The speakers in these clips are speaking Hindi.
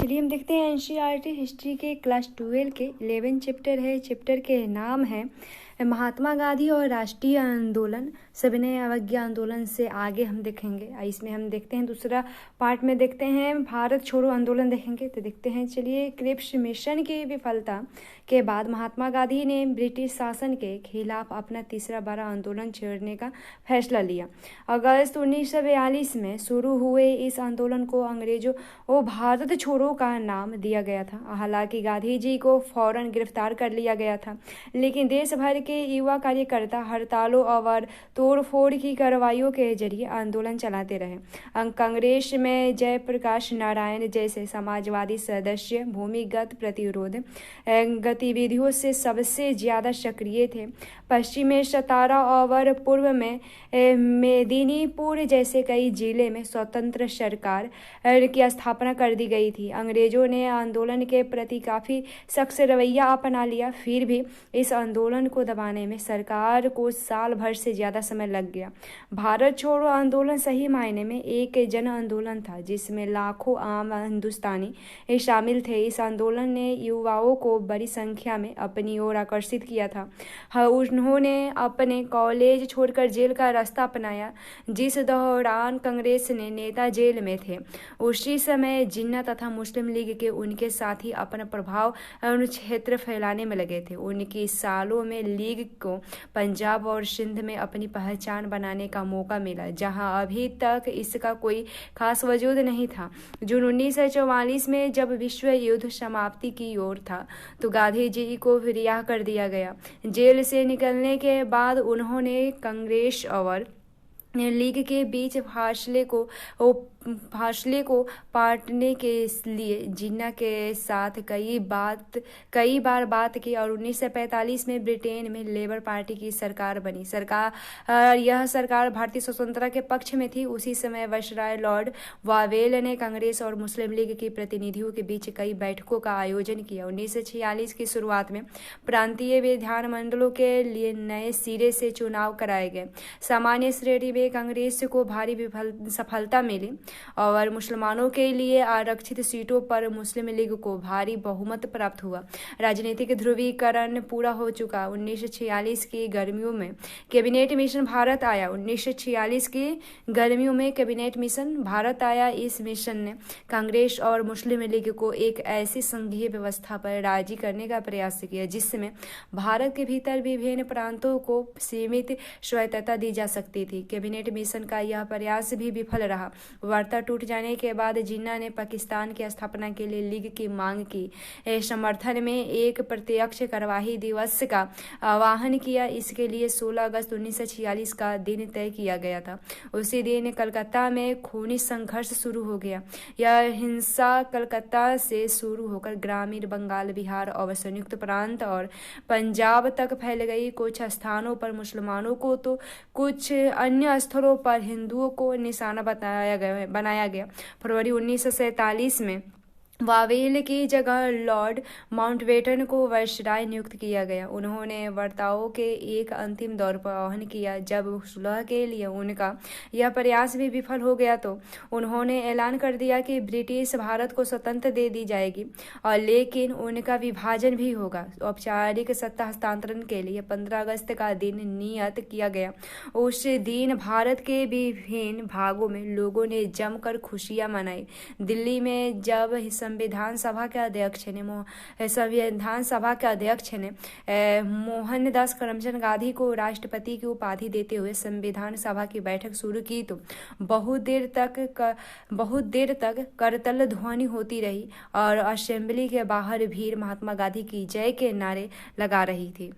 चलिए हम देखते हैं एनसीईआरटी हिस्ट्री के क्लास 12 के 11 चैप्टर है। चैप्टर के नाम है महात्मा गांधी और राष्ट्रीय आंदोलन, सविनय अवज्ञा आंदोलन से आगे हम देखेंगे। इसमें हम देखते हैं दूसरा पार्ट में देखते हैं भारत छोड़ो आंदोलन देखेंगे। तो देखते हैं चलिए, क्रिप्स मिशन की विफलता के बाद महात्मा गांधी ने ब्रिटिश शासन के खिलाफ अपना तीसरा बड़ा आंदोलन छेड़ने का फैसला लिया। अगस्त 1942 में शुरू हुए इस आंदोलन को अंग्रेजों और भारत छोड़ो का नाम दिया गया था। हालांकि गांधी जी को फौरन गिरफ्तार कर लिया गया था, लेकिन देश भर के युवा कार्यकर्ता हड़तालों और तोड़फोड़ की कार्रवाइयों के जरिए आंदोलन चलाते रहे। कांग्रेस में जयप्रकाश नारायण जैसे समाजवादी सदस्य भूमिगत प्रतिरोध गतिविधियों से सबसे ज्यादा सक्रिय थे। पश्चिम में सतारा और पूर्व में मेदिनीपुर जैसे कई जिले में स्वतंत्र सरकार की स्थापना कर दी गई थी। अंग्रेजों ने आंदोलन के प्रति काफी सख्त रवैया अपना लिया। फिर भी इस आंदोलन को दबाने में सरकार को साल भर से ज्यादा समय लग गया। भारत छोड़ो आंदोलन सही मायने में एक जन आंदोलन था, जिसमें लाखों आम हिंदुस्तानी शामिल थे। इस आंदोलन ने युवाओं को बड़ी संख्या में अपनी ओर आकर्षित किया था। उन्होंने अपने कॉलेज छोड़कर जेल का रास्ता अपनाया, जिस दौरान कांग्रेस ने नेता जेल में थे। उसी समय जिन्ना तथा मुस्लिम लीग के उनके साथी अपना प्रभाव क्षेत्र फैलाने में लगे थे। उनकी सालों में लीग को पंजाब और सिंध में अपनी पहचान बनाने का मौका मिला, जहां अभी तक इसका कोई खास वजूद नहीं था। जून 1944 में जब विश्व युद्ध समाप्ति की ओर था, तो गांधी जी को रिहा कर दिया गया। जेल से निकलने के बाद उन्होंने कांग्रेस और लीग के बीच फासले को पाटने के लिए जिन्ना के साथ कई बार बात की और 1945 में ब्रिटेन में लेबर पार्टी की सरकार बनी। यह सरकार भारतीय स्वतंत्रता के पक्ष में थी। उसी समय वायसराय लॉर्ड वावेल ने कांग्रेस और मुस्लिम लीग के प्रतिनिधियों के बीच कई बैठकों का आयोजन किया। 1946 की शुरुआत में प्रांतीय विधानमंडलों के लिए नए सिरे से चुनाव कराए गए। सामान्य श्रेणी में कांग्रेस को भारी सफलता मिली और मुसलमानों के लिए आरक्षित सीटों पर मुस्लिम लीग को भारी बहुमत प्राप्त हुआ। राजनीतिक ध्रुवीकरण पूरा हो चुका। 1946 की गर्मियों में कैबिनेट मिशन भारत आया। 1946 की गर्मियों में कैबिनेट मिशन भारत आया। इस मिशन ने कांग्रेस और मुस्लिम लीग को एक ऐसी संघीय व्यवस्था पर राजी करने का प्रयास किया, जिसमें भारत के भीतर विभिन्न प्रांतों को सीमित स्वायत्तता दी जा सकती थी। कैबिनेट मिशन का यह प्रयास भी विफल रहा। वार्ता टूट जाने के बाद जिन्ना ने पाकिस्तान की स्थापना के लिए लीग की मांग की समर्थन में एक प्रत्यक्ष कार्यवाही दिवस का आह्वान किया। इसके लिए 16 अगस्त 1946 का दिन तय किया गया था। उसी दिन कलकत्ता में खूनी संघर्ष शुरू हो गया। यह हिंसा कलकत्ता से शुरू होकर ग्रामीण बंगाल, बिहार और संयुक्त प्रांत और पंजाब तक फैल गई। कुछ स्थानों पर मुसलमानों को तो कुछ अन्य स्थलों पर हिंदुओं को निशाना बनाया गया। फरवरी 1947 में वावेल की जगह लॉर्ड माउंटबेटन को वायसराय नियुक्त किया गया। उन्होंने वार्ताओं के एक अंतिम दौर पर आह्वान किया। जब सुलह के लिए उनका यह प्रयास भी विफल हो गया, तो उन्होंने ऐलान कर दिया कि ब्रिटिश भारत को स्वतंत्रता दे दी जाएगी और लेकिन उनका विभाजन भी होगा। औपचारिक सत्ता हस्तांतरण के लिए 15 अगस्त का दिन नियत किया गया। उस दिन भारत के विभिन्न भागों में लोगों ने जमकर खुशियां मनाई। दिल्ली में जब संविधान सभा के अध्यक्ष ने मोहनदास करमचंद गांधी को राष्ट्रपति की उपाधि देते हुए संविधान सभा की बैठक शुरू की, तो बहुत देर तक करतल ध्वनि होती रही और असेंबली के बाहर भीड़ महात्मा गांधी की जय के नारे लगा रही थी।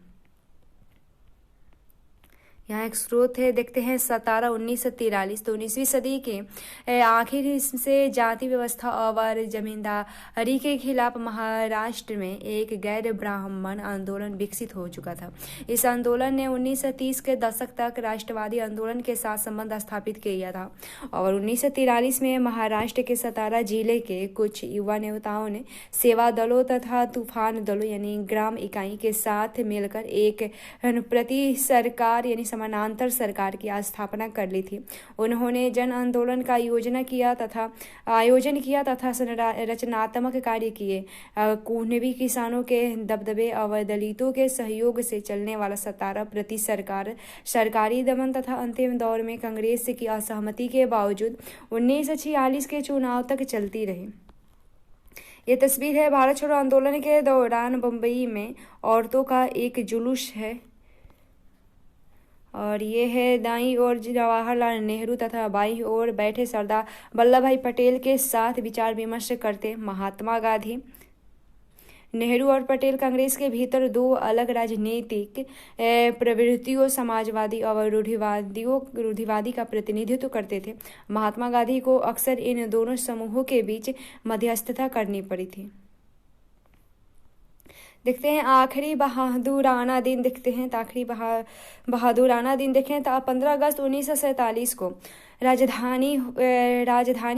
यहाँ एक स्रोत है, देखते हैं सतारा 1943। तो 19वीं सदी के आखिर से जाति व्यवस्था और जमींदारी के खिलाफ महाराष्ट्र में एक गैर ब्राह्मण आंदोलन विकसित हो चुका था। इस आंदोलन ने 1930 के दशक तक राष्ट्रवादी आंदोलन के साथ संबंध स्थापित किया था और 1943 में महाराष्ट्र के सतारा जिले के कुछ युवा नेताओं ने सेवा दलों तथा तूफान दलों यानी ग्राम इकाई के साथ मिलकर एक प्रति सरकार यानी समानांतर सरकार की स्थापना कर ली थी। उन्होंने जन आंदोलन का आयोजन किया तथा रचनात्मक कार्य किए। कुनबी किसानों के दबदबे और दलितों के सहयोग से चलने वाला 17 प्रति सरकारी दमन तथा अंतिम दौर में कांग्रेस की असहमति के बावजूद 1946 के चुनाव तक चलती रही। ये तस्वीर है भारत छोड़ो आंदोलन के दौरान बम्बई में औरतों का एक जुलूस है, और ये है दाईं ओर जवाहरलाल नेहरू तथा बाईं ओर बैठे सरदार वल्लभ भाई पटेल के साथ विचार विमर्श करते महात्मा गांधी। नेहरू और पटेल कांग्रेस के भीतर दो अलग राजनीतिक प्रवृत्तियों, समाजवादी और रूढ़िवादी का प्रतिनिधित्व करते थे। महात्मा गांधी को अक्सर इन दोनों समूहों के बीच मध्यस्थता करनी पड़ी थी। देखते हैं आखिरी बहादुराना दिन। देखते हैं तो आखिरी बहादुराना दिन देखें तो 15 अगस्त 1947 को राजधानी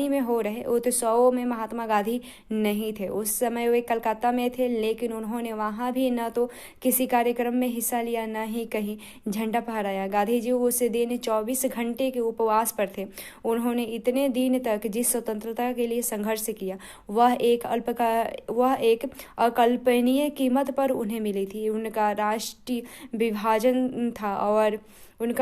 में हो रहे उत्सवों में महात्मा गांधी नहीं थे। उस समय वे कलकत्ता में थे, लेकिन उन्होंने वहां भी न तो किसी कार्यक्रम में हिस्सा लिया, न ही कहीं झंडा फहराया। गांधी जी उस दिन 24 घंटे के उपवास पर थे। उन्होंने इतने दिन तक जिस स्वतंत्रता के लिए संघर्ष किया वह एक अकल्पनीय कीमत पर उन्हें मिली थी। उनका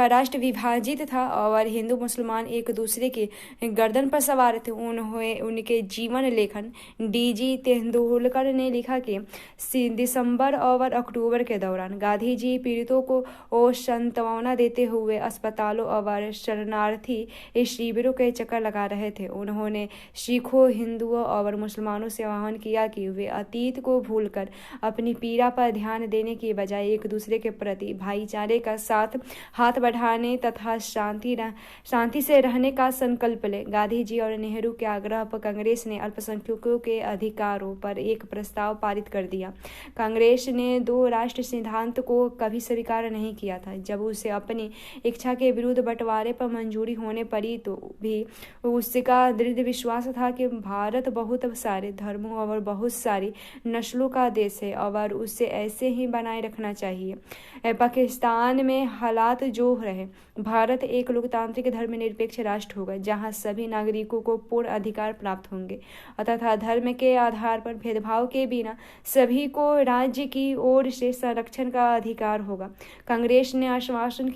राष्ट्र विभाजित था और हिंदू मुसलमान एक दूसरे के गर्दन पर सवार थे। उनके जीवन लेखन डीजी तेंदुलकर ने लिखा कि दिसंबर और अक्टूबर के दौरान गांधी जी पीड़ितों को सांत्वना देते हुए अस्पतालों और शरणार्थी शिविरों के चक्कर लगा रहे थे। उन्होंने सिखों, हिंदुओं और मुसलमानों से आह्वान किया कि वे अतीत को भूलकर अपनी पीड़ा पर ध्यान देने के बजाय एक दूसरे के प्रति भाईचारे का साथ हाथ बढ़ाने तथा शांति से रहने का संकल्प ले। गांधी जी और नेहरू के आग्रह पर कांग्रेस ने अल्पसंख्यकों के अधिकारों पर एक प्रस्ताव पारित कर दिया। कांग्रेस ने 2 राष्ट्र सिद्धांत को कभी स्वीकार नहीं किया था। जब उसे अपनी इच्छा के विरुद्ध बंटवारे पर मंजूरी होने पड़ी तो भी उसका दृढ़ विश्वास था कि भारत बहुत सारे धर्मों और बहुत सारी नस्लों का देश है और उसे ऐसे ही बनाए रखना चाहिए। पाकिस्तान में हालात जो रहे, भारत एक लोकतांत्रिक धर्मनिरपेक्ष राष्ट्र होगा जहां सभी नागरिकों को पूर्ण अधिकार प्राप्त होंगे तथा धर्म के आधार पर भेदभाव के बिना सभी को राज्य की ओर से संरक्षण का अधिकार होगा। कांग्रेस ने आश्वासन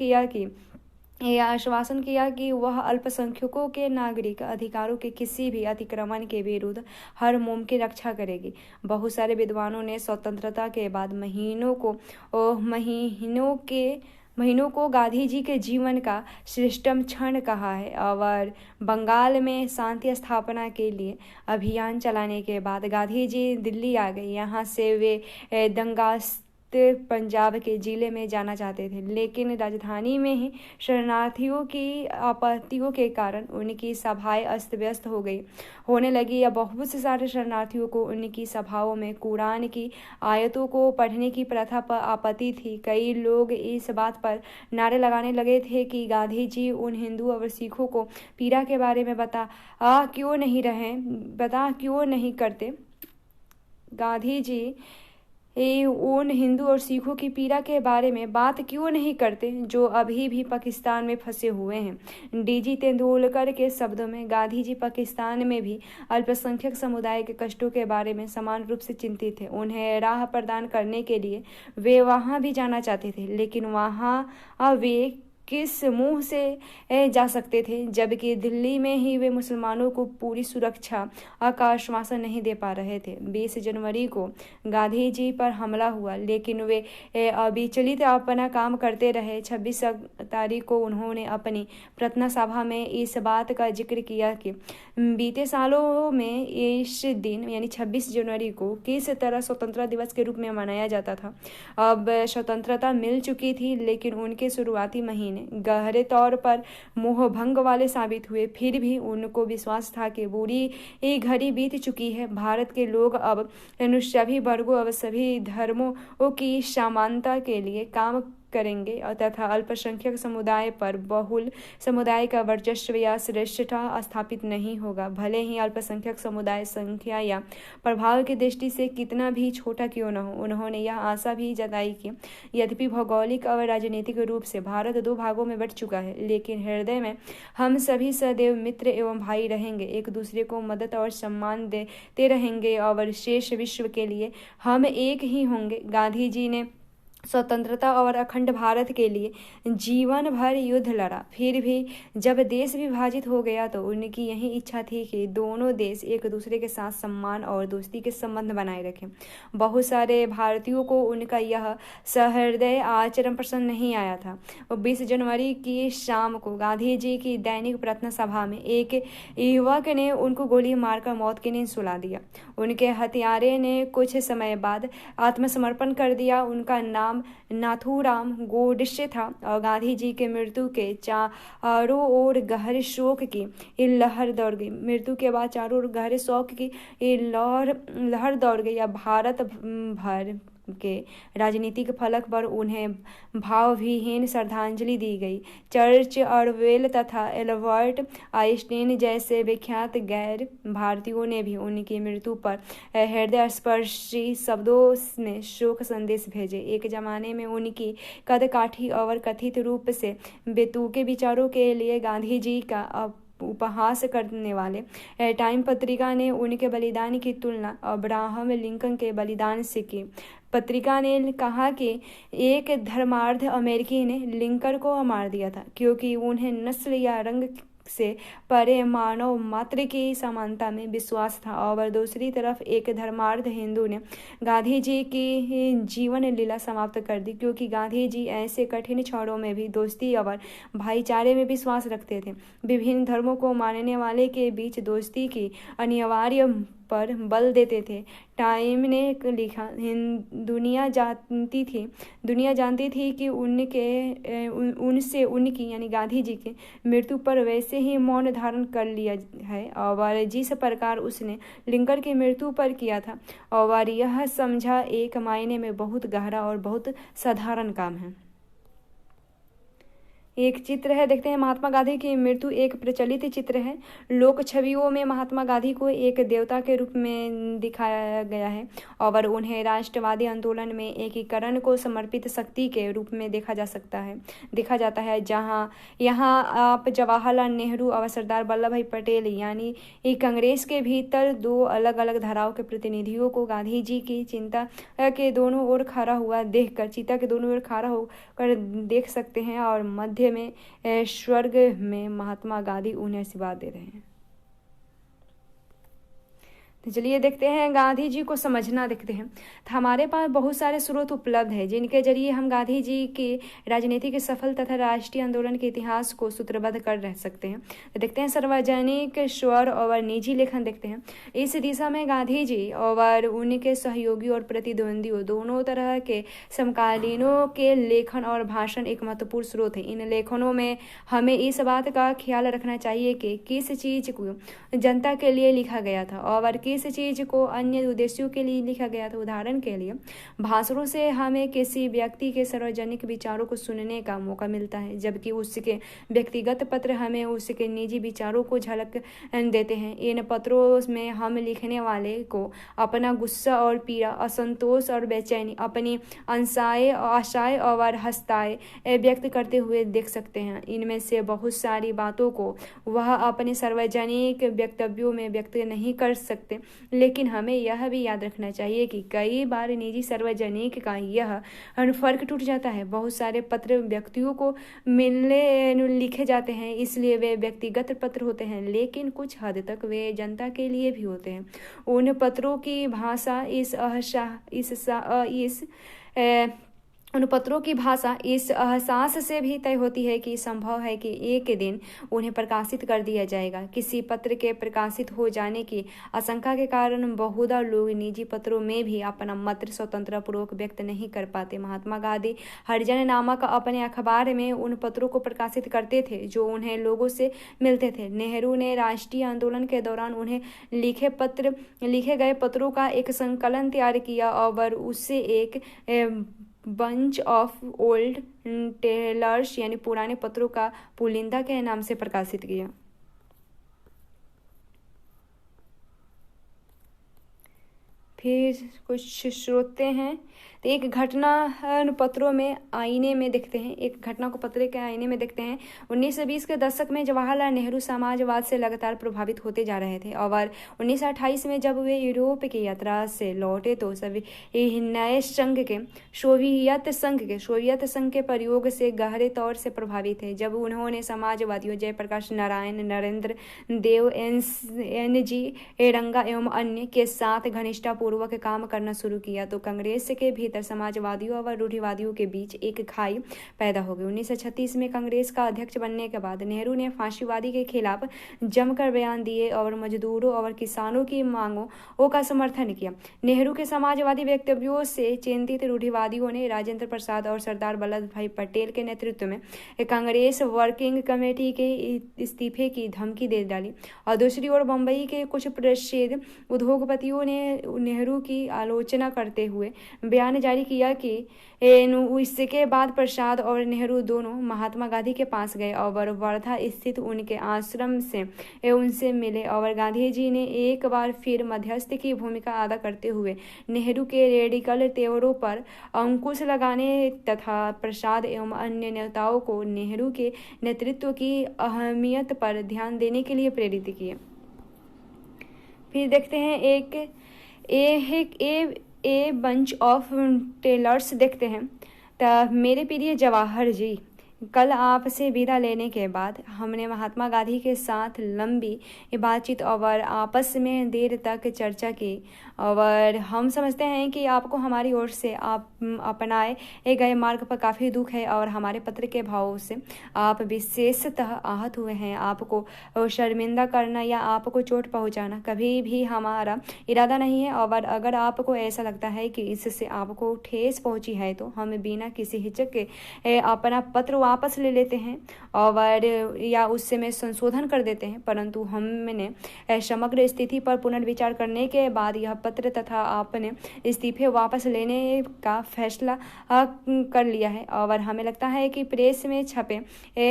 किया कि वह अल्पसंख्यकों के नागरिक अधिकारों के किसी भी अतिक्रमण के विरुद्ध हर मुमकिन रक्षा करेगी। बहुत सारे विद्वानों ने स्वतंत्रता के बाद महीनों को गांधी जी के जीवन का श्रेष्ठतम क्षण कहा है और बंगाल में शांति स्थापना के लिए अभियान चलाने के बाद गांधी जी दिल्ली आ गए। यहाँ से वे दंगास्त पंजाब के जिले में जाना चाहते थे, लेकिन राजधानी में ही शरणार्थियों की आपत्तियों के कारण उनकी सभाएं अस्त व्यस्त होने लगी। या बहुत से सारे शरणार्थियों को उनकी सभाओं में कुरान की आयतों को पढ़ने की प्रथा पर आपत्ति थी। कई लोग इस बात पर नारे लगाने लगे थे कि गांधी जी उन हिंदू और सिखों को पीड़ा के बारे में बता क्यों नहीं करते। गांधी जी उन हिंदू और सिखों की पीड़ा के बारे में बात क्यों नहीं करते जो अभी भी पाकिस्तान में फंसे हुए हैं। डीजी तेंदुलकर के शब्दों में गांधी जी पाकिस्तान में भी अल्पसंख्यक समुदाय के कष्टों के बारे में समान रूप से चिंतित थे। उन्हें राह प्रदान करने के लिए वे वहां भी जाना चाहते थे, लेकिन वहां वे किस मुंह से जा सकते थे, जबकि दिल्ली में ही वे मुसलमानों को पूरी सुरक्षा का आश्वासन नहीं दे पा रहे थे। 20 जनवरी को गांधी जी पर हमला हुआ, लेकिन वे अविचलित अपना काम करते रहे। 26 तारीख को उन्होंने अपनी प्रार्थना सभा में इस बात का जिक्र किया कि बीते सालों में इस दिन यानी 26 जनवरी को किस तरह स्वतंत्रता दिवस के रूप में मनाया जाता था। अब स्वतंत्रता मिल चुकी थी, लेकिन उनके शुरुआती महीने गहरे तौर पर मोहभंग वाले साबित हुए। फिर भी उनको विश्वास था कि बुरी घड़ी बीत चुकी है। भारत के लोग अब सभी वर्गों और सभी धर्मों की समानता के लिए काम करेंगे तथा अल्पसंख्यक समुदाय पर बहुल समुदाय का वर्चस्व या श्रेष्ठता स्थापित नहीं होगा। भले ही अल्पसंख्यक समुदाय संख्या या प्रभाव की दृष्टि से कितना भी छोटा क्यों न हो। उन्होंने यह आशा भी जताई कि यद्यपि भौगोलिक और राजनीतिक रूप से भारत 2 भागों में बंट चुका है, लेकिन हृदय में हम सभी सदैव मित्र एवं भाई रहेंगे, एक दूसरे को मदद और सम्मान देते रहेंगे और शेष विश्व के लिए हम एक ही होंगे। गांधी जी ने स्वतंत्रता और अखंड भारत के लिए जीवन भर युद्ध लड़ा। फिर भी जब देश विभाजित हो गया तो उनकी यही इच्छा थी कि दोनों देश एक दूसरे के साथ सम्मान और दोस्ती के संबंध बनाए रखें। बहुत सारे भारतीयों को उनका यह सहृदय आचरण पसंद नहीं आया था। 20 जनवरी की शाम को गांधी जी की दैनिक प्रार्थना सभा में एक युवक ने उनको गोली मारकर मौत की नींद सुला दिया। उनके हत्यारे ने कुछ समय बाद आत्मसमर्पण कर दिया। उनका नाम नाथूराम गोडसे था और गांधी जी के मृत्यु के चारों ओर गहरे शोक की लहर दौड़ गई। मृत्यु के बाद चारों ओर गहरे शोक की लहर दौड़ गई। भारत भर के राजनीतिक फलक पर उन्हें भावविहीन श्रद्धांजलि दी गई। चर्च ऑरवेल तथा एल्बर्ट आइंस्टीन जैसे विख्यात गैर भारतीयों ने भी उनकी मृत्यु पर हृदयस्पर्शी शब्दों में शोक संदेश भेजे। एक जमाने में उनकी कदकाठी और कथित रूप से बेतुके विचारों के लिए गांधी जी का उपहास करने वाले टाइम पत्रिका ने उनके बलिदान की तुलना अब्राहम लिंकन के बलिदान से की। पत्रिका ने कहा कि एक धर्मार्थ अमेरिकी ने लिंकन को मार दिया था क्योंकि उन्हें नस्ल या रंग से परे मानव मात्र की समानता में विश्वास था, और दूसरी तरफ एक धर्मार्थ हिंदू ने गांधी जी की जीवन लीला समाप्त कर दी क्योंकि गांधी जी ऐसे कठिन क्षणों में भी दोस्ती और भाईचारे में विश्वास रखते थे। विभिन्न धर्मों को मानने वाले के बीच दोस्ती की अनिवार्य पर बल देते थे। टाइम ने लिखा, दुनिया जानती थी कि उनसे उनकी यानी गांधी जी की मृत्यु पर वैसे ही मौन धारण कर लिया है और जिस प्रकार उसने लिंकन की मृत्यु पर किया था, और यह समझा एक मायने में बहुत गहरा और बहुत साधारण काम है। एक चित्र है, देखते हैं। महात्मा गांधी की मृत्यु एक प्रचलित चित्र है। लोक छवियों में महात्मा गांधी को एक देवता के रूप में दिखाया गया है और उन्हें राष्ट्रवादी आंदोलन में एकीकरण को समर्पित शक्ति के रूप में देखा जाता है। यहाँ आप जवाहरलाल नेहरू और सरदार वल्लभ भाई पटेल यानी कांग्रेस के भीतर 2 अलग अलग धाराओं के प्रतिनिधियों को गांधी जी की चिता के दोनों ओर खड़ा होकर देख सकते हैं और मध्य में स्वर्ग में महात्मा गांधी उन्हें आशीर्वाद दे रहे हैं। तो चलिए देखते हैं गांधी जी को समझना। देखते हैं तो हमारे पास बहुत सारे स्रोत उपलब्ध हैं जिनके जरिए हम गांधी जी के राजनीतिक सफल तथा राष्ट्रीय आंदोलन के इतिहास को सूत्रबद्ध कर रह सकते हैं। तो देखते हैं सार्वजनिक स्वर और निजी लेखन। देखते हैं इस दिशा में गांधी जी और उनके सहयोगी और प्रतिद्वंदियों दोनों तरह के समकालीनों के लेखन और भाषण एक महत्वपूर्ण स्रोत है। इन लेखनों में हमें इस बात का ख्याल रखना चाहिए कि किस चीज को जनता के लिए लिखा गया था और किस चीज को अन्य उद्देश्यों के लिए लिखा गया था। उदाहरण के लिए भाषणों से हमें किसी व्यक्ति के सार्वजनिक विचारों को सुनने का मौका मिलता है, जबकि उसके व्यक्तिगत पत्र हमें उसके निजी विचारों को झलक देते हैं। इन पत्रों में हम लिखने वाले को अपना गुस्सा और पीड़ा, असंतोष और बेचैनी, अपनी आशाएं और हस्ताएं व्यक्त करते हुए देख सकते हैं। इनमें से बहुत सारी बातों को वह अपने सार्वजनिक वक्तव्यों में व्यक्त नहीं कर सकते, लेकिन हमें यह भी याद रखना चाहिए कि कई बार निजी सार्वजनिक का यह फर्क टूट जाता है। बहुत सारे पत्र व्यक्तियों को मिलने लिखे जाते हैं, इसलिए वे व्यक्तिगत पत्र होते हैं, लेकिन कुछ हद तक वे जनता के लिए भी होते हैं। उन पत्रों की भाषा इस एहसास से भी तय होती है कि संभव है कि एक दिन उन्हें प्रकाशित कर दिया जाएगा। किसी पत्र के प्रकाशित हो जाने की आशंका के कारण बहुधा लोग निजी पत्रों में भी अपना मत स्वतंत्रपूर्वक व्यक्त नहीं कर पाते। महात्मा गांधी हरिजन नामक अपने अखबार में उन पत्रों को प्रकाशित करते थे जो उन्हें लोगों से मिलते थे। नेहरू ने राष्ट्रीय आंदोलन के दौरान उन्हें लिखे गए पत्रों का एक संकलन तैयार किया और उससे एक बंच ऑफ ओल्ड टेलर्स यानी पुराने पत्रों का पुलिंदा के नाम से प्रकाशित किया। फिर कुछ स्रोत हैं तो एक घटना पत्रों में आईने में देखते हैं, एक घटना को पत्र के आईने में देखते हैं। 1920 के दशक में जवाहरलाल नेहरू समाजवाद से लगातार प्रभावित होते जा रहे थे और 1928 में जब वे यूरोप की यात्रा से लौटे तो सभी नए सोवियत संघ के प्रयोग से गहरे तौर से प्रभावित थे। जब उन्होंने समाजवादियों जयप्रकाश नारायण, नरेंद्र देव, NG रंगा एवं अन्य के साथ घनिष्ठतापूर्वक काम करना शुरू किया तो कांग्रेस के भीतर समाजवादियों और रूढ़िवादियों के बीच एक खाई पैदा हो गई। 1936 में कांग्रेस का अध्यक्ष बनने के बाद नेहरू ने फांसीवादी के खिलाफ जमकर बयान दिए और मजदूरों और किसानों की मांगों का समर्थन किया। नेहरू के समाजवादी वक्तव्यों से चिंतित रूढ़िवादियों ने राजेंद्र प्रसाद और सरदार वल्लभ भाई पटेल के नेतृत्व में कांग्रेस वर्किंग कमेटी के इस्तीफे की धमकी दे डाली और दूसरी ओर बंबई के कुछ प्रसिद्ध उद्योगपतियों ने नेहरू की आलोचना करते हुए बयान जारी किया कि इसके बाद प्रसाद और नेहरू दोनों महात्मा गांधी के पास गए और वर्धा स्थित उनके आश्रम से उनसे मिले और गांधी जी ने एक बार फिर मध्यस्थ की भूमिका अदा करते हुए नेहरू के रेडिकल तेवरों पर अंकुश लगाने तथा प्रसाद एवं अन्य नेताओं को नेहरू के नेतृत्व की अहमियत पर ध्यान देने के लिए प्रेरित किए। फिर देखते हैं ए बंच ऑफ टेलर्स देखते हैं। तो मेरे प्रिय जवाहर जी, कल आपसे विदा लेने के बाद हमने महात्मा गांधी के साथ लंबी बातचीत और आपस में देर तक चर्चा की और हम समझते हैं कि आपको हमारी ओर से आप अपनाए गए मार्ग पर काफ़ी दुख है और हमारे पत्र के भावों से आप विशेषतः आहत हुए हैं। आपको शर्मिंदा करना या आपको चोट पहुंचाना कभी भी हमारा इरादा नहीं है और अगर आपको ऐसा लगता है कि इससे आपको ठेस पहुंची है तो हम बिना किसी हिचक के अपना पत्र वापस ले लेते हैं और या उससे में संशोधन कर देते हैं, परंतु हमने समग्र स्थिति पर पुनर्विचार करने के बाद यह पत्र तथा आपने इस्तीफे वापस लेने का फैसला कर लिया है और हमें लगता है कि प्रेस में छपे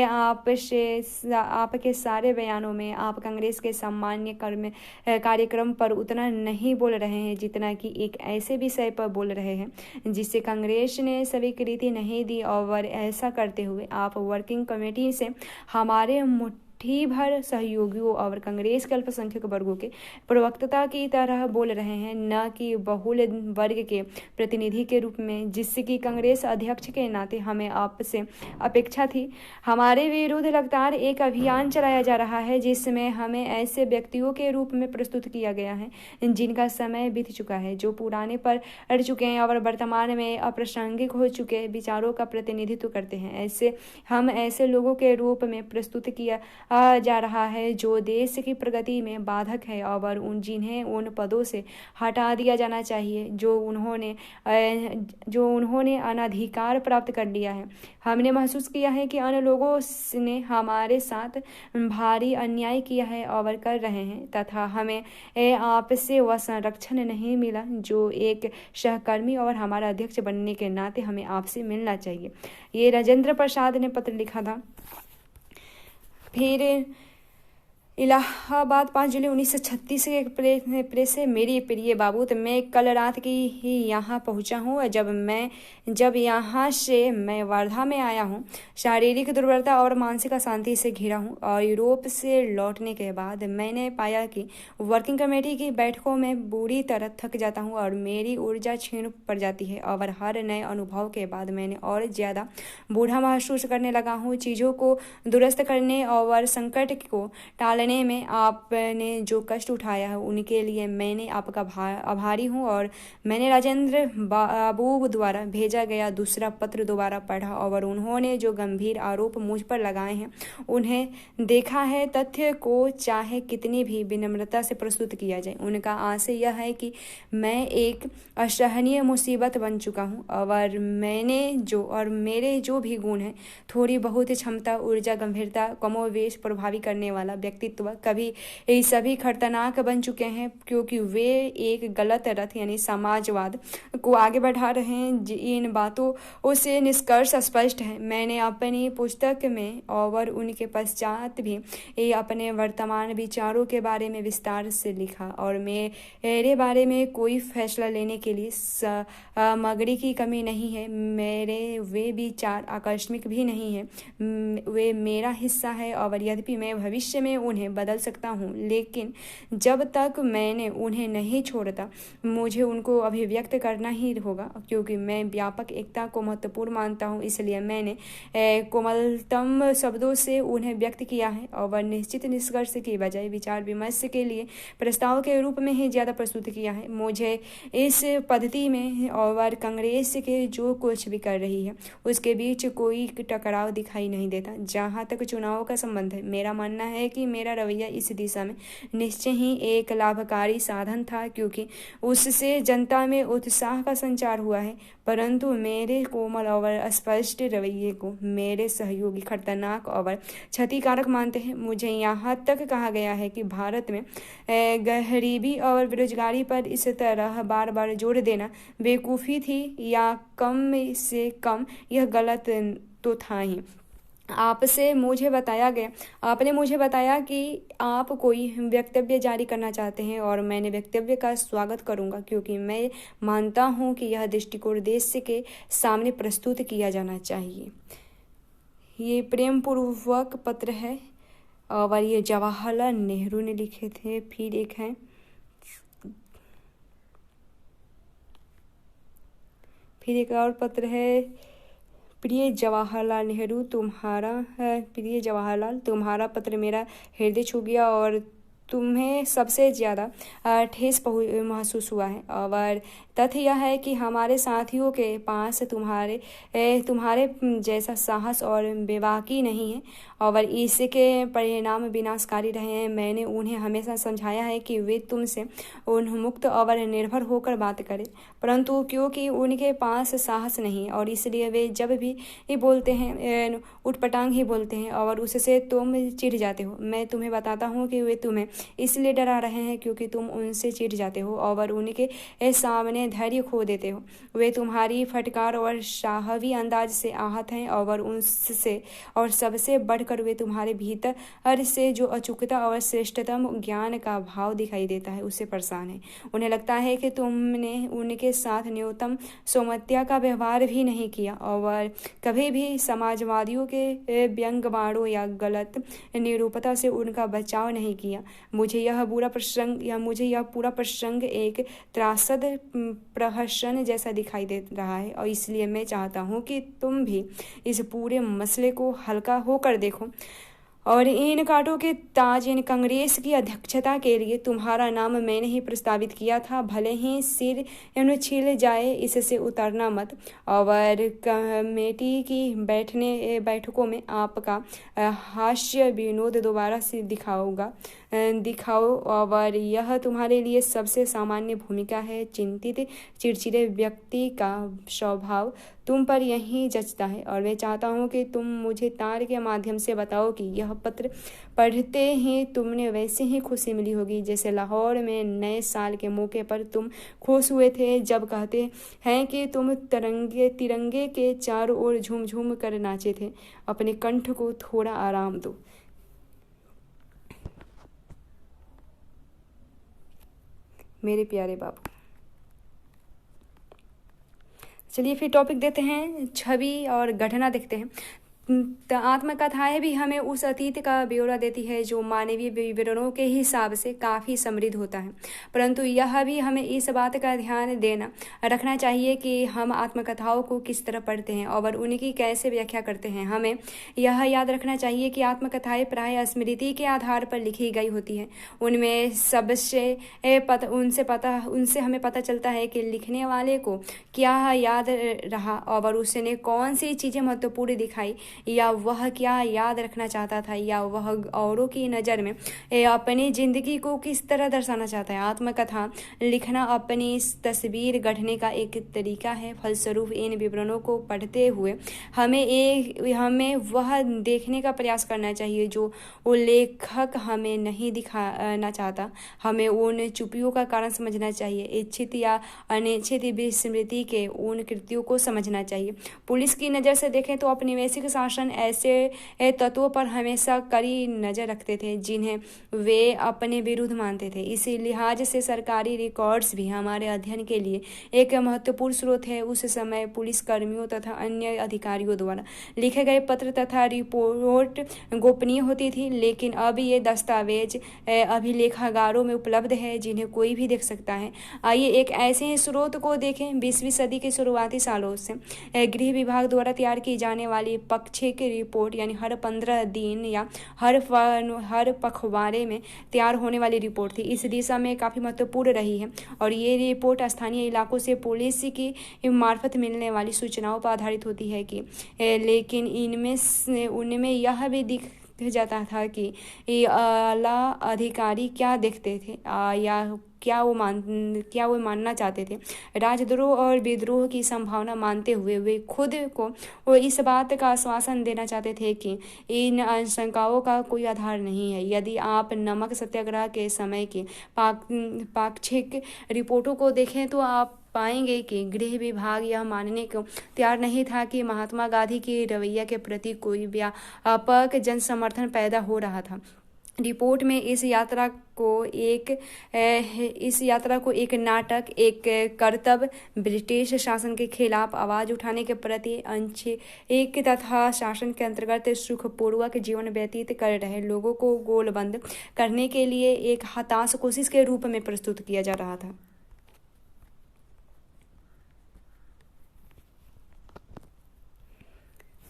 आपके सारे बयानों में आप कांग्रेस के सामान्य कार्यक्रम पर उतना नहीं बोल रहे हैं जितना कि एक ऐसे विषय पर बोल रहे हैं जिससे कांग्रेस ने स्वीकृति नहीं दी और ऐसा करते हुए आप वर्किंग कमेटी से हमारे मुट्ठी भर सहयोगियों और कांग्रेस के अल्पसंख्यक वर्गों के प्रवक्ता की तरह बोल रहे हैं, न कि बहुल वर्ग के प्रतिनिधि के रूप में जिसकी कांग्रेस अध्यक्ष के नाते हमें आपसे अपेक्षा थी। हमारे विरुद्ध लगातार एक अभियान चलाया जा रहा है जिसमें हमें ऐसे व्यक्तियों के रूप में प्रस्तुत किया गया है जिनका समय बीत चुका है, जो पुराने पर अड़ चुके हैं और वर्तमान में अप्रासंगिक हो चुके विचारों का प्रतिनिधित्व करते हैं। हम ऐसे लोगों के रूप में प्रस्तुत किया जा रहा है जो देश की प्रगति में बाधक है और जिन्हें उन पदों से हटा दिया जाना चाहिए जो उन्होंने अनाधिकार प्राप्त कर लिया है। हमने महसूस किया है कि अन्य लोगों ने हमारे साथ भारी अन्याय किया है और कर रहे हैं तथा हमें आपसे वह संरक्षण नहीं मिला जो एक सहकर्मी और हमारा अध्यक्ष बनने के नाते हमें आपसे मिलना चाहिए। ये राजेंद्र प्रसाद ने पत्र लिखा था। फिर इलाहाबाद 5 जुलाई 1936 के प्रेस से मेरी प्रिय बाबू, तो मैं कल रात की ही यहाँ पहुँचा हूँ। जब यहाँ से मैं वर्धा में आया हूँ, शारीरिक दुर्बलता और मानसिक अशांति से घिरा हूँ और यूरोप से लौटने के बाद मैंने पाया कि वर्किंग कमेटी की बैठकों में बुरी तरह थक जाता हूँ और मेरी ऊर्जा क्षीण पड़ जाती है और हर नए अनुभव के बाद मैंने और ज़्यादा बूढ़ा महसूस करने लगा हूँ। चीज़ों को दुरुस्त करने और संकट को टालने में आपने जो कष्ट उठाया है उनके लिए मैंने आपका आभारी हूँ और मैंने राजेंद्र बाबू द्वारा भेजा गया दूसरा पत्र दोबारा पढ़ा और उन्होंने जो गंभीर आरोप मुझ पर लगाए हैं उन्हें देखा है। तथ्य को चाहे कितनी भी विनम्रता से प्रस्तुत किया जाए, उनका आशय यह है कि मैं एक असहनीय मुसीबत बन चुका हूँ और मेरे जो भी गुण हैं, थोड़ी बहुत क्षमता, ऊर्जा, गंभीरता, कमोवेश प्रभावी करने वाला व्यक्तित्व व्यक्तित्व कभी सभी खतरनाक बन चुके हैं क्योंकि वे एक गलत रथ यानी समाजवाद को आगे बढ़ा रहे हैं। इन बातों से निष्कर्ष स्पष्ट है। मैंने अपनी पुस्तक में और उनके पश्चात भी अपने वर्तमान विचारों के बारे में विस्तार से लिखा और मेरे बारे में कोई फैसला लेने के लिए सामग्री की कमी नहीं है। मेरे वे विचार आकस्मिक भी नहीं है, वे मेरा हिस्सा है और यद्यपि मैं भविष्य में उन्हें बदल सकता हूँ, लेकिन जब तक मैंने उन्हें नहीं छोड़ता मुझे उनको अभिव्यक्त करना ही होगा क्योंकि मैं व्यापक एकता को महत्वपूर्ण मानता हूँ। इसलिए मैंने कोमलतम शब्दों से उन्हें व्यक्त किया है और निश्चित निष्कर्ष की बजाय विचार विमर्श के लिए प्रस्ताव के रूप में ही ज़्यादा प्रस्तुत किया है। मुझे इस पद्धति में और कांग्रेस के जो कुछ भी कर रही है उसके बीच कोई टकराव दिखाई नहीं देता। जहाँ तक चुनाव का संबंध है, मेरा मानना है कि मेरा रवैया इस दिशा में निश्चय ही एक लाभकारी साधन था क्योंकि उससे जनता में उत्साह का संचार हुआ है, परंतु मेरे कोमल और स्पष्ट रवैये को मेरे सहयोगी खतरनाक और क्षतिकारक मानते हैं। मुझे यहाँ तक कहा गया है कि भारत में गरीबी और बेरोजगारी पर इस तरह बार बार जोर देना बेवकूफ़ी थी या कम से कम यह गलत तो था ही। आपने मुझे बताया कि आप कोई वक्तव्य जारी करना चाहते हैं और मैंने वक्तव्य का स्वागत करूंगा क्योंकि मैं मानता हूं कि यह दृष्टिकोण देश के सामने प्रस्तुत किया जाना चाहिए। ये प्रेम पूर्वक पत्र है और ये जवाहरलाल नेहरू ने लिखे थे। फिर एक और पत्र है, प्रिय जवाहरलाल नेहरू तुम्हारा पत्र मेरा हृदय छू गया और तुम्हें सबसे ज़्यादा ठेस महसूस हुआ है और तथ्य यह है कि हमारे साथियों के पास तुम्हारे जैसा साहस और बेबाकी नहीं है और इसके परिणाम विनाशकारी रहे हैं। मैंने उन्हें हमेशा समझाया है कि वे तुमसे उन्मुक्त और निर्भर होकर बात करें, परंतु क्योंकि उनके पास साहस नहीं और इसलिए वे जब भी बोलते हैं उटपटांग ही बोलते हैं और उससे तुम चिढ़ जाते हो। मैं तुम्हें बताता हूँ कि वे तुम्हें इसलिए डरा रहे हैं क्योंकि तुम उनसे चिढ़ जाते हो और उनके सामने धैर्य खो देते हो। वे तुम्हारी फटकार और शाहवी अंदाज से आहत हैं और सबसे बढ़कर वे तुम्हारे भीतर से जो अचूकता और श्रेष्ठतम ज्ञान का भाव दिखाई देता है उससे परेशान है। उन्हें लगता है कि तुमने उनके साथ न्यूनतम सौम्यता का व्यवहार भी नहीं किया और कभी भी समाजवादियों के व्यंग्यबाणों या गलत निरूपता से उनका बचाव नहीं किया। मुझे यह पूरा प्रसंग एक त्रासद प्रहसन जैसा दिखाई दे रहा है और इसलिए मैं चाहता हूँ कि तुम भी इस पूरे मसले को हल्का होकर देखो और इन कांटों के ताज इन कांग्रेस की अध्यक्षता के लिए तुम्हारा नाम मैंने ही प्रस्तावित किया था। भले ही सिर छिल जाए, इससे उतरना मत और कमेटी की बैठकों में आपका हास्य विनोद दोबारा से दिखाओ और यह तुम्हारे लिए सबसे सामान्य भूमिका है। चिंतित चिड़चिड़े व्यक्ति का स्वभाव तुम पर यही जचता है और मैं चाहता हूँ कि तुम मुझे तार के माध्यम से बताओ कि यह पत्र पढ़ते ही तुमने वैसे ही खुशी मिली होगी जैसे लाहौर में नए साल के मौके पर तुम खुश हुए थे जब कहते हैं कि तुम तिरंगे के चारों ओर झूम झूम कर नाचे थे। अपने कंठ को थोड़ा आराम दो। मेरे प्यारे बाबू, चलिए फिर टॉपिक देते हैं, छवि और घटना देखते हैं। आत्मकथाएं भी हमें उस अतीत का ब्यौरा देती है जो मानवीय विवरणों के हिसाब से काफ़ी समृद्ध होता है, परंतु यह भी हमें इस बात का ध्यान रखना चाहिए कि हम आत्मकथाओं को किस तरह पढ़ते हैं और उनकी कैसे व्याख्या करते हैं। हमें यह याद रखना चाहिए कि आत्मकथाएं प्रायः स्मृति के आधार पर लिखी गई होती हैं। उनमें उनसे हमें पता चलता है कि लिखने वाले को क्या याद रहा और उसने कौन सी चीज़ें महत्वपूर्ण दिखाई या वह क्या याद रखना चाहता था, या वह औरों की नज़र में अपनी ज़िंदगी को किस तरह दर्शाना चाहता है। आत्मकथा लिखना अपनी इस तस्वीर गढ़ने का एक तरीका है। फलस्वरूप इन विवरणों को पढ़ते हुए हमें वह देखने का प्रयास करना चाहिए जो वो लेखक हमें नहीं दिखाना चाहता। हमें उन चुप्पियों का कारण समझना चाहिए, इच्छित या अनिच्छित विस्मृति के उन कृत्यों को समझना चाहिए। पुलिस की नज़र से देखें तो औपनिवेशिक शासन ऐसे तत्वों पर हमेशा कड़ी नज़र रखते थे जिन्हें वे अपने विरुद्ध मानते थे। इसी लिहाज से सरकारी रिकॉर्ड्स भी हमारे अध्ययन के लिए एक महत्वपूर्ण स्रोत है। उस समय पुलिस कर्मियों तथा अन्य अधिकारियों द्वारा लिखे गए पत्र तथा रिपोर्ट गोपनीय होती थी, लेकिन अब ये दस्तावेज अभिलेखागारों में उपलब्ध है जिन्हें कोई भी देख सकता है। आइए एक ऐसे स्रोत को देखें। 20वीं सदी के शुरुआती सालों से गृह विभाग द्वारा तैयार की जाने वाली पक्षिक रिपोर्ट, यानी हर 15 दिन या हर पखवाड़े में तैयार होने वाली रिपोर्ट थी, इस दिशा में काफ़ी महत्वपूर्ण रही है। और ये रिपोर्ट स्थानीय इलाकों से पुलिस की मार्फत मिलने वाली सूचनाओं पर आधारित होती है कि लेकिन उनमें यह भी दिख जाता था कि आला अधिकारी क्या देखते थे या क्या वो मानना चाहते थे। राजद्रोह और विद्रोह की संभावना मानते हुए वे खुद को वो इस बात का आश्वासन देना चाहते थे कि इन आशंकाओं का कोई आधार नहीं है। यदि आप नमक सत्याग्रह के समय की पाक्षिक रिपोर्टों को देखें तो आप पाएंगे कि गृह विभाग यह मानने को तैयार नहीं था कि महात्मा गांधी की रवैया के प्रति कोई व्यापक जन समर्थन पैदा हो रहा था। रिपोर्ट में इस यात्रा को एक नाटक, एक कर्तव्य, ब्रिटिश शासन के खिलाफ आवाज़ उठाने के प्रति एक तथा शासन के अंतर्गत सुखपूर्वक जीवन व्यतीत कर रहे लोगों को गोलबंद करने के लिए एक हताश कोशिश के रूप में प्रस्तुत किया जा रहा था।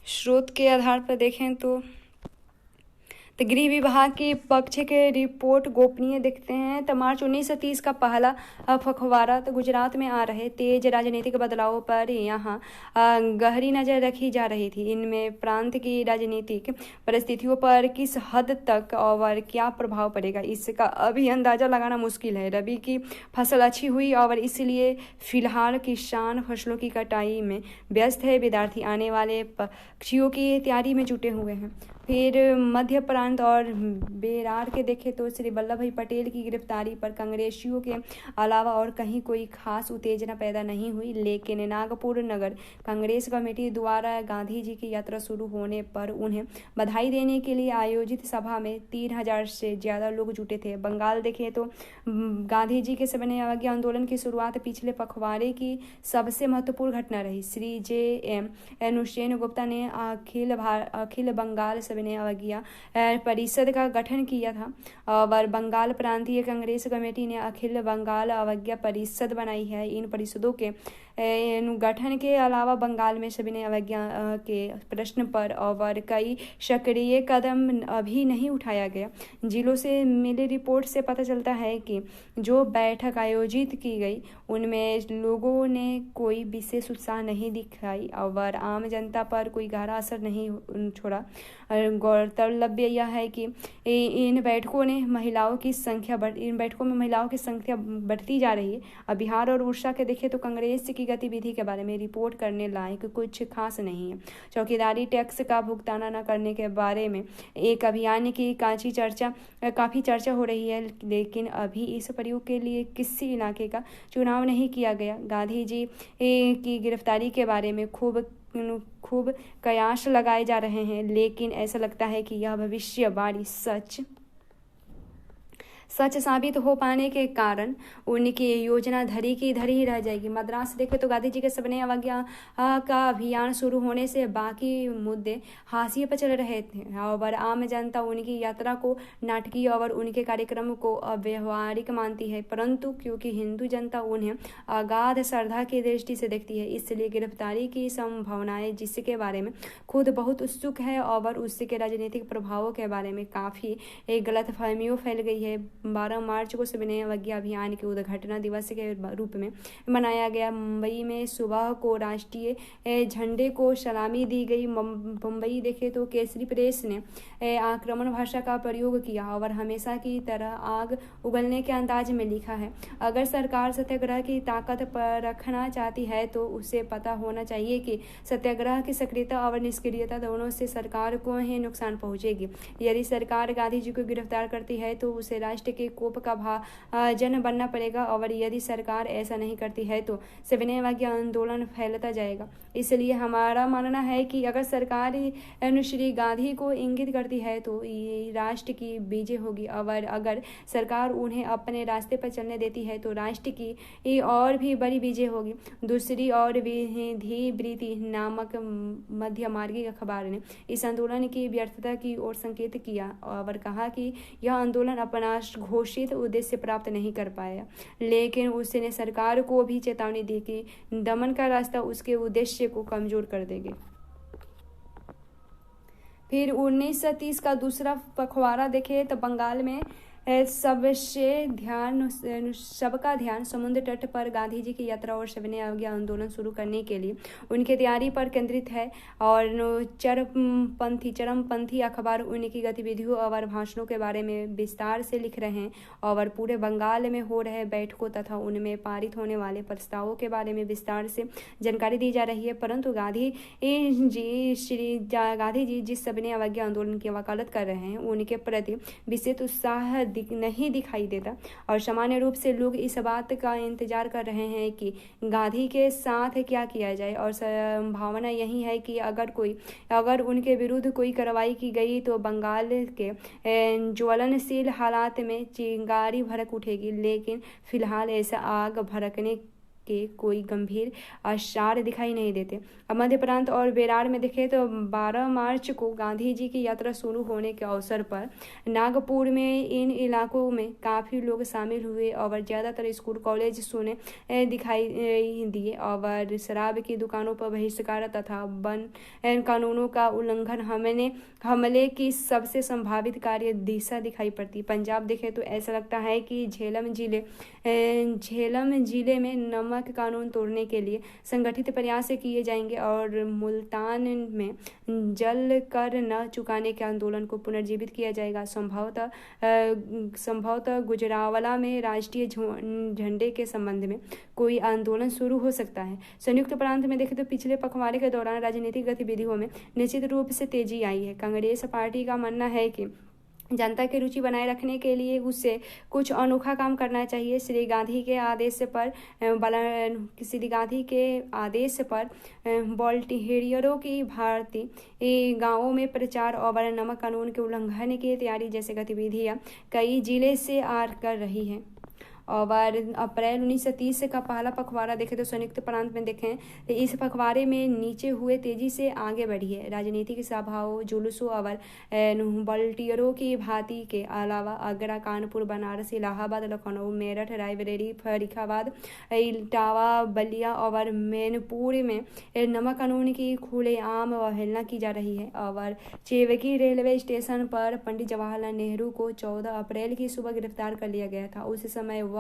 स्रोत के आधार पर देखें तो गृह विभाग की पक्ष के रिपोर्ट गोपनीय दिखते हैं। तो मार्च 1930 का पहला पखवाड़ा तो गुजरात में आ रहे तेज राजनीतिक बदलावों पर यहाँ गहरी नज़र रखी जा रही थी। इनमें प्रांत की राजनीतिक परिस्थितियों पर किस हद तक और क्या प्रभाव पड़ेगा इसका अभी अंदाज़ा लगाना मुश्किल है। रबी की फसल अच्छी हुई और इसलिए फिलहाल किसान फसलों की कटाई में व्यस्त है। विद्यार्थी आने वाले पक्षियों की तैयारी में जुटे हुए हैं। फिर मध्य प्रांत और बेरार के देखें तो श्री वल्लभ भाई पटेल की गिरफ्तारी पर कांग्रेसियों के अलावा और कहीं कोई खास उत्तेजना पैदा नहीं हुई, लेकिन नागपुर नगर कांग्रेस कमेटी द्वारा गांधी जी की यात्रा शुरू होने पर उन्हें बधाई देने के लिए आयोजित सभा में 3000 से ज़्यादा लोग जुटे थे। बंगाल देखें तो गांधी जी के सविनय अवज्ञा आंदोलन की शुरुआत पिछले पखवाड़े की सबसे महत्वपूर्ण घटना रही। श्री J.M. हुसैन गुप्ता ने अखिल बंगाल सविनय अवज्ञा परिषद का गठन किया था और बंगाल प्रांतीय कांग्रेस कमेटी ने अखिल बंगाल अवज्ञा परिषद बनाई है। इन परिषदों के गठन के अलावा बंगाल में सविनय अवज्ञा के प्रश्न पर और कई सक्रिय कदम अभी नहीं उठाया गया। जिलों से मिली रिपोर्ट से पता चलता है कि जो बैठक आयोजित की गई उनमें लोगों ने कोई विशेष उत्साह नहीं दिखाई और आम जनता पर कोई गहरा असर नहीं छोड़ा। गौरतलब यह है कि इन बैठकों में महिलाओं की संख्या बढ़ती जा रही है। अब बिहार और उड़ीसा के देखें तो कांग्रेस की गतिविधि के बारे में रिपोर्ट करने लायक कुछ खास नहीं है। चौकीदारी टैक्स का भुगतान न करने के बारे में एक अभियान की काफ़ी चर्चा हो रही है, लेकिन अभी इस प्रयोग के लिए किसी इलाके का चुनाव नहीं किया गया। गांधी जी की गिरफ्तारी के बारे में खूब कयास लगाए जा रहे हैं, लेकिन ऐसा लगता है कि यह भविष्यवाणी सच साबित हो पाने के कारण उनकी योजना धरी की धरी ही रह जाएगी। मद्रास देखें तो गांधी जी के सविनय अवज्ञा का अभियान शुरू होने से बाकी मुद्दे हाशिए पर चल रहे थे और आम जनता उनकी यात्रा को नाटकीय और उनके कार्यक्रम को अव्यवहारिक मानती है, परंतु क्योंकि हिंदू जनता उन्हें अगाध श्रद्धा की दृष्टि से देखती है, इसलिए गिरफ्तारी की संभावनाएं जिसके बारे में खुद बहुत उत्सुक है और उसके राजनीतिक प्रभावों के बारे में काफ़ी गलतफहमियों फैल गई है। 12 मार्च को सविनय अवज्ञा अभियान के उद्घाटन दिवस के रूप में मनाया गया। मुंबई में सुबह को राष्ट्रीय झंडे को सलामी दी गई। मुंबई देखे तो केसरी प्रेस ने आक्रमण भाषा का प्रयोग किया और हमेशा की तरह आग उगलने के अंदाज में लिखा है, अगर सरकार सत्याग्रह की ताकत पर रखना चाहती है तो उसे पता होना चाहिए कि सत्याग्रह की सक्रियता और निष्क्रियता दोनों से सरकार को ही नुकसान पहुंचेगी। यदि सरकार गांधी जी को गिरफ्तार करती है तो उसे राष्ट्र के कोप का भाजन बनना पड़ेगा और यदि सरकार ऐसा नहीं करती है तो सविनय अवज्ञा आंदोलन फैलता जाएगा। इसलिए हमारा मानना है कि अगर सरकार श्री गांधी को इंगित करती है तो ये राष्ट्र की विजय होगी और अगर सरकार उन्हें अपने रास्ते पर चलने देती है तो राष्ट्र की और भी बड़ी विजय होगी। दूसरी ओर विधि नामक मध्यमार्गी अखबार ने इस आंदोलन की व्यर्थता की ओर संकेत किया और कहा कि यह आंदोलन अपना घोषित उद्देश्य प्राप्त नहीं कर पाया, लेकिन उसने सरकार को भी चेतावनी दी कि दमन का रास्ता उसके उद्देश्य को कमजोर कर देंगे। फिर 1930 का दूसरा पखवाड़ा देखे तो बंगाल में सबका ध्यान समुद्र तट पर गांधी जी की यात्रा और सविनय अवज्ञा आंदोलन शुरू करने के लिए उनकी तैयारी पर केंद्रित है और चरमपंथी अखबार उनकी गतिविधियों और भाषणों के बारे में विस्तार से लिख रहे हैं और पूरे बंगाल में हो रहे बैठकों तथा उनमें पारित होने वाले प्रस्तावों के बारे में विस्तार से जानकारी दी जा रही है। परंतु गांधी जी जिस सविनय अवज्ञा आंदोलन की वकालत कर रहे हैं उनके प्रति विशेष उत्साह नहीं दिखाई देता और सामान्य रूप से लोग इस बात का इंतजार कर रहे हैं कि गांधी के साथ क्या किया जाए और संभावना यही है कि अगर उनके विरुद्ध कोई कार्रवाई की गई तो बंगाल के ज्वलनशील हालात में चिंगारी भड़क उठेगी, लेकिन फिलहाल ऐसा आग भड़कने के कोई गंभीर आसार दिखाई नहीं देते। मध्य प्रांत और बेरार में देखें तो 12 मार्च को गांधी जी की यात्रा शुरू होने के अवसर पर नागपुर में इन इलाकों में काफ़ी लोग शामिल हुए और ज़्यादातर स्कूल कॉलेज सुने दिखाई दिए और शराब की दुकानों पर बहिष्कार तथा वन कानूनों का उल्लंघन हमले की सबसे संभावित कार्य दिशा दिखाई पड़ती। पंजाब देखें तो ऐसा लगता है कि झेलम जिले में नमक कानून तोड़ने के लिए संगठित प्रयास किए जाएंगे और मुल्तान में जल कर न चुकाने के आंदोलन को पुनर्जीवित किया जाएगा। संभवतः गुजरावाला में राष्ट्रीय झंडे के संबंध में कोई आंदोलन शुरू हो सकता है। संयुक्त प्रांत में देखें तो पिछले पखवाड़े के दौरान राजनीतिक गतिविधियों में निश्चित रूप से तेजी आई है। कांग्रेस पार्टी का मानना है कि जनता की रुचि बनाए रखने के लिए उसे कुछ अनोखा काम करना चाहिए। श्री गांधी के आदेश पर वॉलंटियरों की भारतीय गांवों में प्रचार और नमक कानून के उल्लंघन की तैयारी जैसी गतिविधियां कई जिले से कर रही हैं। और अप्रैल 1930 का पहला पखवाड़ा देखें तो संयुक्त प्रांत में देखें इस पखवाड़े में नीचे हुए तेजी से आगे बढ़ी है। राजनीतिक सभाओं, जुलूसों और वॉलंटियरों की भांति के अलावा आगरा, कानपुर, बनारस, इलाहाबाद, लखनऊ, मेरठ, रायबरेली, फरीदाबाद, इटावा, बलिया और मैनपुर में नमक कानून की खुलेआम अवहेलना की जा रही है। और चेवकी रेलवे स्टेशन पर पंडित जवाहरलाल नेहरू को 14 अप्रैल की सुबह गिरफ्तार कर लिया गया था। उस समय वह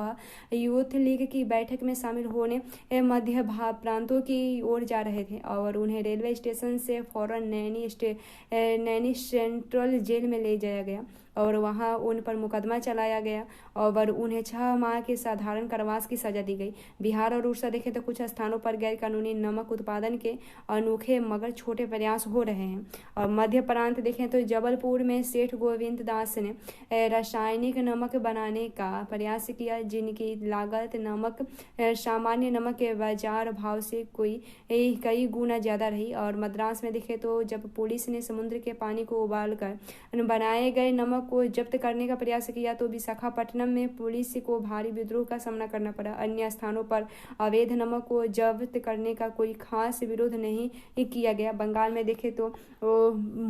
यूथ लीग की बैठक में शामिल होने मध्य प्रांतों की ओर जा रहे थे और उन्हें रेलवे स्टेशन से फौरन नैनी सेंट्रल जेल में ले जाया गया और वहां उन पर मुकदमा चलाया गया और उन्हें 6 माह के साधारण कारावास की सजा दी गई। बिहार और उड़ीसा देखें तो कुछ स्थानों पर गैर कानूनी नमक उत्पादन के अनोखे मगर छोटे प्रयास हो रहे हैं। और मध्य प्रांत देखें तो जबलपुर में सेठ गोविंद दास ने रासायनिक नमक बनाने का प्रयास किया, जिनकी लागत सामान्य नमक के बाजार भाव से कई गुना ज्यादा रही। और मद्रास में देखें तो जब पुलिस ने समुद्र के पानी को उबालकर बनाए गए नमक को जब्त करने का प्रयास किया तो विशाखापट्टनम में पुलिस को भारी विद्रोह का सामना करना पड़ा। अन्य स्थानों पर अवैध नमक को जब्त करने का कोई खास विरोध नहीं किया गया। बंगाल में देखें तो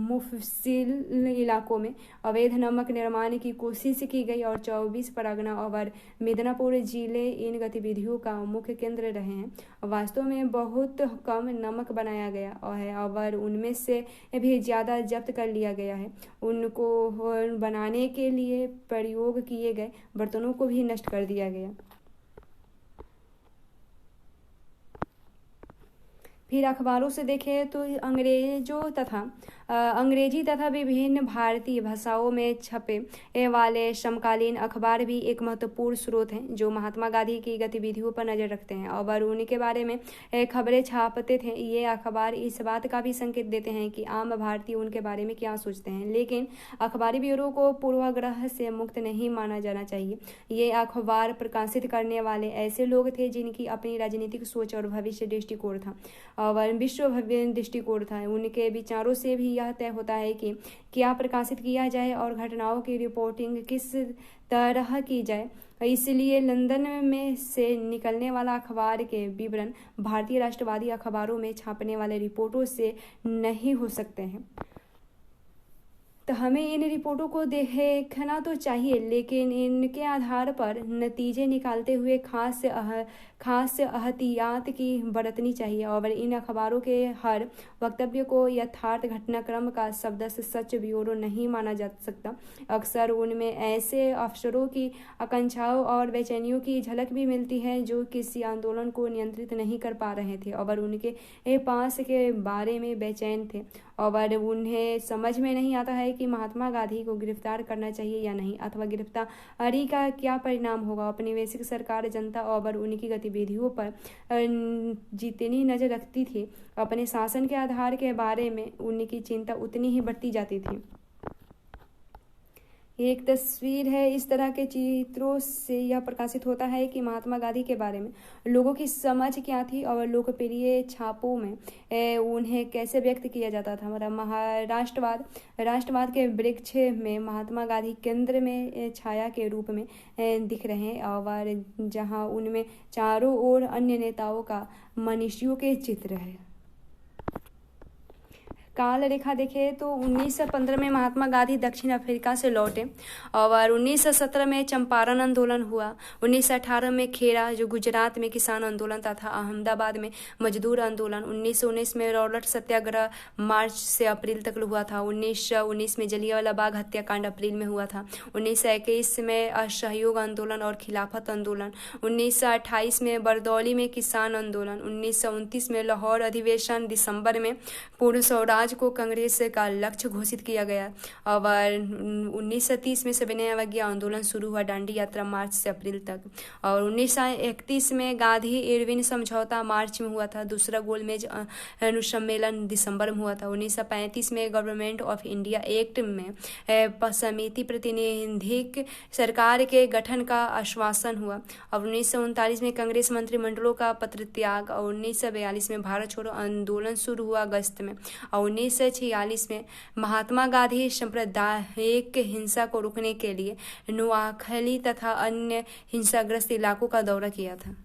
मुफस्सिल इलाकों में अवैध नमक निर्माण की कोशिश की गई और 24 परगना और मिदनापुर जिले इन गतिविधियों का मुख्य केंद्र रहे हैं। वास्तव में बहुत कम नमक बनाया गया है और उनमें से भी ज्यादा जब्त कर लिया गया है। उनको बनाने के लिए प्रयोग किए गए बर्तनों को भी नष्ट कर दिया गया। फिर अखबारों से देखें तो अंग्रेजी तथा विभिन्न भारतीय भाषाओं में छपे वाले समकालीन अखबार भी एक महत्वपूर्ण स्रोत हैं जो महात्मा गांधी की गतिविधियों पर नजर रखते हैं और उनके बारे में खबरें छापते थे। ये अखबार इस बात का भी संकेत देते हैं कि आम भारतीय उनके बारे में क्या सोचते हैं, लेकिन अखबारी ब्यूरो को पूर्वाग्रह से मुक्त नहीं माना जाना चाहिए। ये अखबार प्रकाशित करने वाले ऐसे लोग थे जिनकी अपनी राजनीतिक सोच और भविष्य दृष्टिकोण था और विश्व दृष्टिकोण था। उनके विचारों से भी यह तय होता है कि क्या प्रकाशित किया जाए और घटनाओं की रिपोर्टिंग किस तरह की जाए। इसलिए लंदन में से निकलने वाला अखबार के विवरण भारतीय राष्ट्रवादी अखबारों में छापने वाले रिपोर्टों से नहीं हो सकते हैं। तो हमें इन रिपोर्टों को देखना तो चाहिए, लेकिन इनके आधार पर नतीजे निकालते हुए खास एहतियात की बरतनी चाहिए और इन अखबारों के हर वक्तव्य को यथार्थ घटनाक्रम का शब्दश सच ब्यूरो नहीं माना जा सकता। अक्सर उनमें ऐसे अफसरों की आकांक्षाओं और बेचैनियों की झलक भी मिलती है जो किसी आंदोलन को नियंत्रित नहीं कर पा रहे थे और उनके पास के बारे में बेचैन थे और उन्हें समझ में नहीं आता है कि महात्मा गांधी को गिरफ्तार करना चाहिए या नहीं, अथवा गिरफ्तारी का क्या परिणाम होगा। औपनिवेशिक सरकार जनता और उनकी गतिविधियों पर जितनी नजर रखती थी, अपने शासन के आधार के बारे में उनकी चिंता उतनी ही बढ़ती जाती थी। एक तस्वीर है। इस तरह के चित्रों से यह प्रकाशित होता है कि महात्मा गांधी के बारे में लोगों की समझ क्या थी और लोकप्रिय छापों में उन्हें कैसे व्यक्त किया जाता था। मतलब राष्ट्रवाद के वृक्ष में महात्मा गांधी केंद्र में छाया के रूप में दिख रहे हैं और जहां उनमें चारों ओर अन्य नेताओं का मनुष्यों के चित्र है। काल रेखा देखें तो 1915 में महात्मा गांधी दक्षिण अफ्रीका से लौटे और 1917 में चंपारण आंदोलन हुआ। 1918 में खेड़ा जो गुजरात में किसान आंदोलन तथा अहमदाबाद में मजदूर आंदोलन। 1919 में रॉबर्ट सत्याग्रह मार्च से अप्रैल तक हुआ था। 1919 में जलियांवाला बाग हत्याकांड अप्रैल में हुआ था। 1921 में असहयोग आंदोलन और खिलाफत आंदोलन। 1928 में बरदौली में किसान आंदोलन। 1929 में लाहौर अधिवेशन। दिसंबर में पूर्ण स्वराज को कांग्रेस का लक्ष्य घोषित किया गया और 1930 में सविनय अवज्ञा आंदोलन शुरू हुआ, दांडी यात्रा मार्च से अप्रैल तक। और 1931 में गांधी इरविन समझौता मार्च में हुआ था। दूसरा गोलमेज अनुसम्मेलन दिसंबर में हुआ था। 1935 में गवर्नमेंट ऑफ इंडिया एक्ट में समिति प्रतिनिधिक सरकार के गठन का आश्वासन हुआ। और 1939 में कांग्रेस मंत्रिमंडलों का पत्र त्याग और 1942 में भारत छोड़ो आंदोलन शुरू हुआ अगस्त में। और 1946 में महात्मा गांधी सांप्रदायिक हिंसा को रोकने के लिए नोआखली तथा अन्य हिंसाग्रस्त इलाकों का दौरा किया था।